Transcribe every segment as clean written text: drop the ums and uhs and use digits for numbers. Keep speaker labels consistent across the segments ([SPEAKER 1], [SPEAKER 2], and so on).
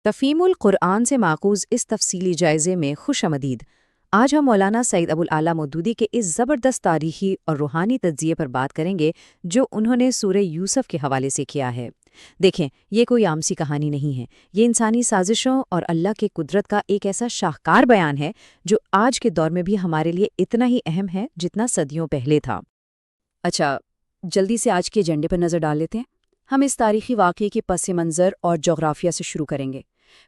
[SPEAKER 1] تفہیم القرآن سے ماخوذ اس تفصیلی جائزے میں خوش آمدید۔ آج ہم مولانا سعید ابو الاعلیٰ مودودی کے اس زبردست تاریخی اور روحانی تجزیے پر بات کریں گے جو انہوں نے سورہ یوسف کے حوالے سے کیا ہے۔ دیکھیں، یہ کوئی عام سی کہانی نہیں ہے، یہ انسانی سازشوں اور اللہ کے قدرت کا ایک ایسا شاہکار بیان ہے جو آج کے دور میں بھی ہمارے لیے اتنا ہی اہم ہے جتنا صدیوں پہلے تھا۔ اچھا، جلدی سے آج کے ایجنڈے پر نظر ڈال لیتے ہیں۔ ہم اس تاریخی واقعے کے پس منظر اور جغرافیہ سے شروع کریں گے،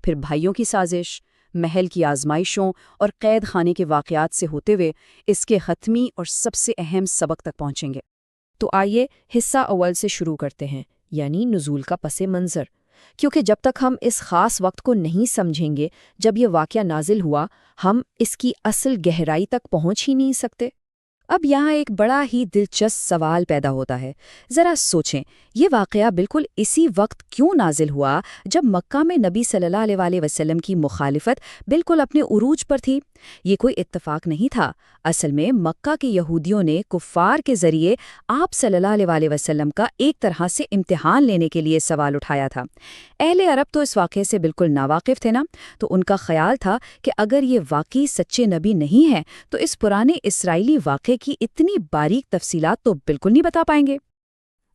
[SPEAKER 1] پھر بھائیوں کی سازش، محل کی آزمائشوں اور قید خانے کے واقعات سے ہوتے ہوئے اس کے حتمی اور سب سے اہم سبق تک پہنچیں گے۔ تو آئیے حصہ اول سے شروع کرتے ہیں، یعنی نزول کا پس منظر، کیونکہ جب تک ہم اس خاص وقت کو نہیں سمجھیں گے جب یہ واقعہ نازل ہوا، ہم اس کی اصل گہرائی تک پہنچ ہی نہیں سکتے۔ اب یہاں ایک بڑا ہی دلچسپ سوال پیدا ہوتا ہے، ذرا سوچیں، یہ واقعہ بالکل اسی وقت کیوں نازل ہوا جب مکہ میں نبی صلی اللہ علیہ وسلم کی مخالفت بالکل اپنے عروج پر تھی؟ یہ کوئی اتفاق نہیں تھا، اصل میں مکہ کے یہودیوں نے کفار کے ذریعے آپ صلی اللہ علیہ وسلم کا ایک طرح سے امتحان لینے کے لیے سوال اٹھایا تھا۔ اہل عرب تو اس واقعے سے بالکل ناواقف تھے نا، تو ان کا خیال تھا کہ اگر یہ واقعی سچے نبی نہیں ہیں تو اس پرانے اسرائیلی واقعے کی اتنی باریک تفصیلات تو بالکل نہیں بتا پائیں گے۔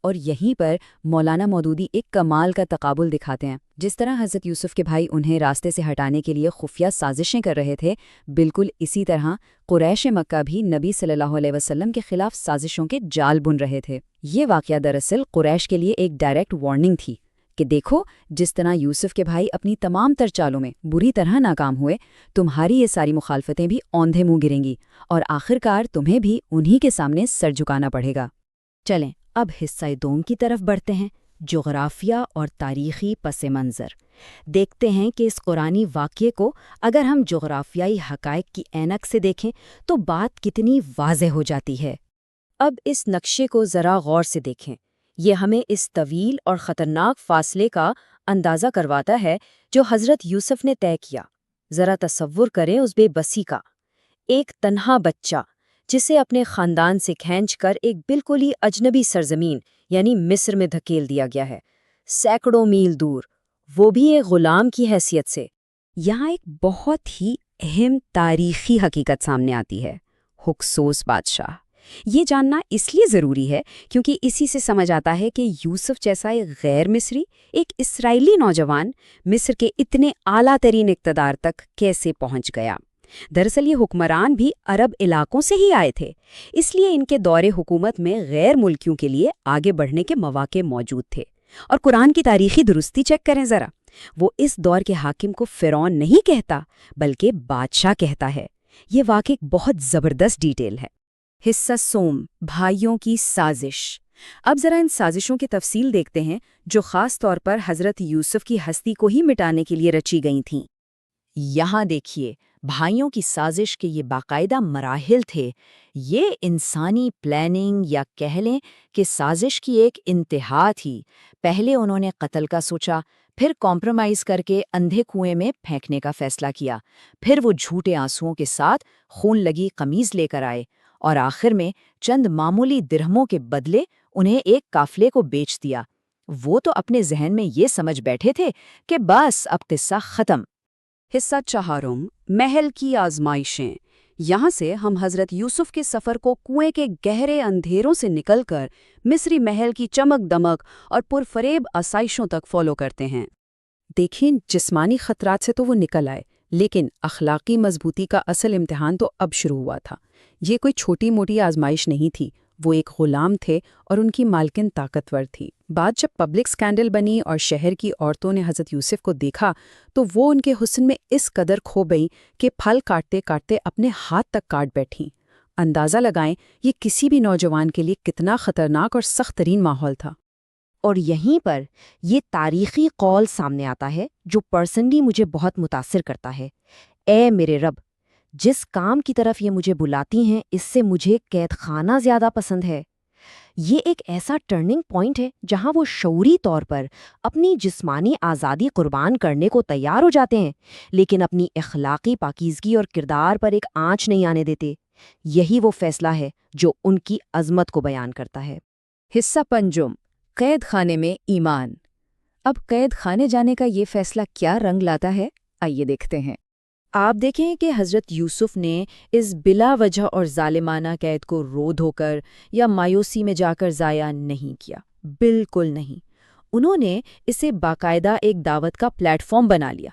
[SPEAKER 1] اور یہیں پر مولانا مودودی ایک کمال کا تقابل دکھاتے ہیں۔ جس طرح حضرت یوسف کے بھائی انہیں راستے سے ہٹانے کے لیے خفیہ سازشیں کر رہے تھے، بالکل اسی طرح قریش مکہ بھی نبی صلی اللہ علیہ وسلم کے خلاف سازشوں کے جال بن رہے تھے۔ یہ واقعہ دراصل قریش کے لیے ایک ڈائریکٹ وارننگ تھی کہ دیکھو، جس طرح یوسف کے بھائی اپنی تمام تر چالوں میں بری طرح ناکام ہوئے، تمہاری یہ ساری مخالفتیں بھی اوندھے منہ گریں گی اور آخرکار تمہیں بھی انہی کے سامنے سر جھکانا پڑے گا۔ چلیں اب حصہ دوم کی طرف بڑھتے ہیں، جغرافیہ اور تاریخی پس منظر۔ دیکھتے ہیں کہ اس قرآنی واقعے کو اگر ہم جغرافیائی حقائق کی اینک سے دیکھیں تو بات کتنی واضح ہو جاتی ہے۔ اب اس نقشے کو ذرا غور سے دیکھیں، یہ ہمیں اس طویل اور خطرناک فاصلے کا اندازہ کرواتا ہے جو حضرت یوسف نے طے کیا۔ ذرا تصور کریں اس بے بسی کا، ایک تنہا بچہ جسے اپنے خاندان سے کھینچ کر ایک بالکل ہی اجنبی سرزمین یعنی مصر میں دھکیل دیا گیا ہے، سینکڑوں میل دور، وہ بھی ایک غلام کی حیثیت سے۔ یہاں ایک بہت ہی اہم تاریخی حقیقت سامنے آتی ہے، ہکسوس بادشاہ۔ یہ جاننا اس لیے ضروری ہے کیونکہ اسی سے سمجھ آتا ہے کہ یوسف جیسا ایک غیر مصری، ایک اسرائیلی نوجوان مصر کے اتنے اعلیٰ ترین اقتدار تک کیسے پہنچ گیا۔ دراصل یہ حکمران بھی عرب علاقوں سے ہی آئے تھے، اس لیے ان کے دور حکومت میں غیر ملکیوں کے لیے آگے بڑھنے کے مواقع موجود تھے۔ اور قرآن کی تاریخی درستی چیک کریں ذرا، وہ اس دور کے حاکم کو فرعون نہیں کہتا بلکہ بادشاہ کہتا ہے۔ یہ واقعی بہت زبردست ڈیٹیل ہے۔ حصہ سوم، بھائیوں کی سازش۔ اب ذرا ان سازشوں کی تفصیل دیکھتے ہیں جو خاص طور پر حضرت یوسف کی ہستی کو ہی مٹانے کے لیے رچی گئی تھیں۔ یہاں دیکھیے، بھائیوں کی سازش کے یہ باقاعدہ مراحل تھے۔ یہ انسانی پلاننگ یا کہہ لیں کہ سازش کی ایک انتہا تھی۔ پہلے انہوں نے قتل کا سوچا، پھر کمپرومائز کر کے اندھے کنویں میں پھینکنے کا فیصلہ کیا، پھر وہ جھوٹے آنسوؤں کے ساتھ خون لگی قمیض لے کر آئے اور آخر میں چند معمولی درہموں کے بدلے انہیں ایک قافلے کو بیچ دیا۔ وہ تو اپنے ذہن میں یہ سمجھ بیٹھے تھے کہ بس اب قصہ ختم۔ حصہ چہارم، محل کی آزمائشیں۔ یہاں سے ہم حضرت یوسف کے سفر کو کنویں کے گہرے اندھیروں سے نکل کر مصری محل کی چمک دمک اور پرفریب آسائشوں تک فالو کرتے ہیں۔ دیکھیں، جسمانی خطرات سے تو وہ نکل آئے، لیکن اخلاقی مضبوطی کا اصل امتحان تو اب شروع ہوا تھا۔ یہ کوئی چھوٹی موٹی آزمائش نہیں تھی، وہ ایک غلام تھے اور ان کی مالکن طاقتور تھی۔ بات جب پبلک سکینڈل بنی اور شہر کی عورتوں نے حضرت یوسف کو دیکھا تو وہ ان کے حسن میں اس قدر کھو گئیں کہ پھل کاٹتے کاٹتے اپنے ہاتھ تک کاٹ بیٹھیں۔ اندازہ لگائیں یہ کسی بھی نوجوان کے لیے کتنا خطرناک اور سخت ترین ماحول تھا۔
[SPEAKER 2] اور یہیں پر یہ تاریخی قول سامنے آتا ہے جو پرسنلی مجھے بہت متاثر کرتا ہے۔ اے میرے رب، جس کام کی طرف یہ مجھے بلاتی ہیں اس سے مجھے قید خانہ زیادہ پسند ہے۔ یہ ایک ایسا ٹرننگ پوائنٹ ہے جہاں وہ شعوری طور پر اپنی جسمانی آزادی قربان کرنے کو تیار ہو جاتے ہیں، لیکن اپنی اخلاقی پاکیزگی اور کردار پر ایک آنچ نہیں آنے دیتے۔ یہی وہ فیصلہ ہے جو ان کی عظمت کو بیان کرتا ہے۔
[SPEAKER 1] حصہ پنجم، قید خانے میں ایمان۔ اب قید خانے جانے کا یہ فیصلہ کیا رنگ لاتا ہے، آئیے دیکھتے ہیں۔
[SPEAKER 2] آپ دیکھیں کہ حضرت یوسف نے اس بلا وجہ اور ظالمانہ قید کو رو دھو کر یا مایوسی میں جا کر ضائع نہیں کیا، بالکل نہیں۔ انہوں نے اسے باقاعدہ ایک دعوت کا پلیٹ فارم بنا لیا۔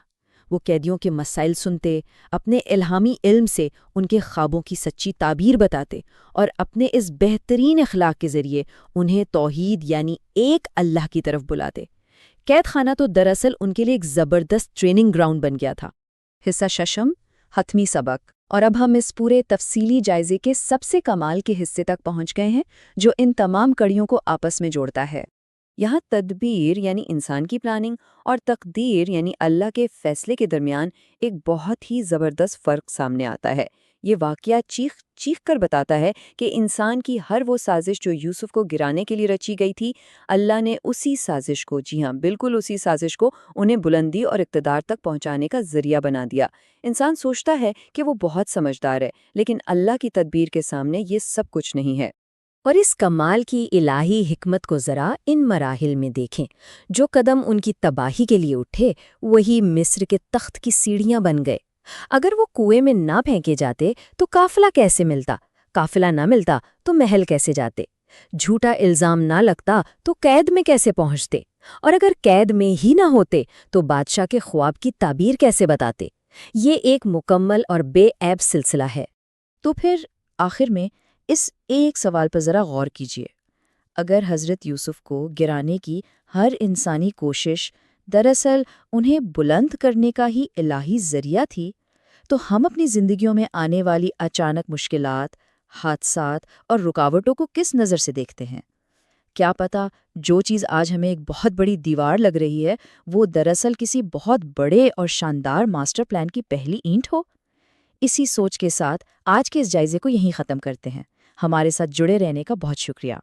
[SPEAKER 2] وہ قیدیوں کے مسائل سنتے، اپنے الہامی علم سے ان کے خوابوں کی سچی تعبیر بتاتے اور اپنے اس بہترین اخلاق کے ذریعے انہیں توحید یعنی ایک اللہ کی طرف بلاتے۔ قید خانہ تو دراصل ان کے لیے ایک زبردست ٹریننگ گراؤنڈ بن گیا تھا۔
[SPEAKER 1] حصہ ششم، حتمی سبق۔ اور اب ہم اس پورے تفصیلی جائزے کے سب سے کمال کے حصے تک پہنچ گئے ہیں جو ان تمام کڑیوں کو آپس میں جوڑتا ہے۔ یہاں تدبیر یعنی انسان کی پلاننگ اور تقدیر یعنی اللہ کے فیصلے کے درمیان ایک بہت ہی زبردست فرق سامنے آتا ہے۔ یہ واقعہ چیخ چیخ کر بتاتا ہے کہ انسان کی ہر وہ سازش جو یوسف کو گرانے کے لیے رچی گئی تھی، اللہ نے اسی سازش کو، جی ہاں بالکل اسی سازش کو، انہیں بلندی اور اقتدار تک پہنچانے کا ذریعہ بنا دیا۔ انسان سوچتا ہے کہ وہ بہت سمجھدار ہے، لیکن اللہ کی تدبیر کے سامنے یہ سب کچھ نہیں ہے۔
[SPEAKER 2] اور اس کمال کی الہی حکمت کو ذرا ان مراحل میں دیکھیں۔ جو قدم ان کی تباہی کے لیے اٹھے وہی مصر کے تخت کی سیڑھیاں بن گئے۔ اگر وہ کنویں میں نہ پھینکے جاتے تو قافلہ کیسے ملتا؟ قافلہ نہ ملتا تو محل کیسے جاتے؟ جھوٹا الزام نہ لگتا تو قید میں کیسے پہنچتے؟ اور اگر قید میں ہی نہ ہوتے تو بادشاہ کے خواب کی تعبیر کیسے بتاتے؟ یہ ایک مکمل اور بے عیب سلسلہ ہے۔
[SPEAKER 1] تو پھر آخر میں اس ایک سوال پر ذرا غور کیجیے۔ اگر حضرت یوسف کو گرانے کی ہر انسانی کوشش دراصل انہیں بلند کرنے کا ہی الہی ذریعہ تھی، تو ہم اپنی زندگیوں میں آنے والی اچانک مشکلات، حادثات اور رکاوٹوں کو کس نظر سے دیکھتے ہیں؟ کیا پتہ جو چیز آج ہمیں ایک بہت بڑی دیوار لگ رہی ہے، وہ دراصل کسی بہت بڑے اور شاندار ماسٹر پلان کی پہلی اینٹ ہو؟ اسی سوچ کے ساتھ آج کے اس جائزے کو یہیں ختم کرتے ہیں۔ ہمارے ساتھ جڑے رہنے کا بہت شکریہ۔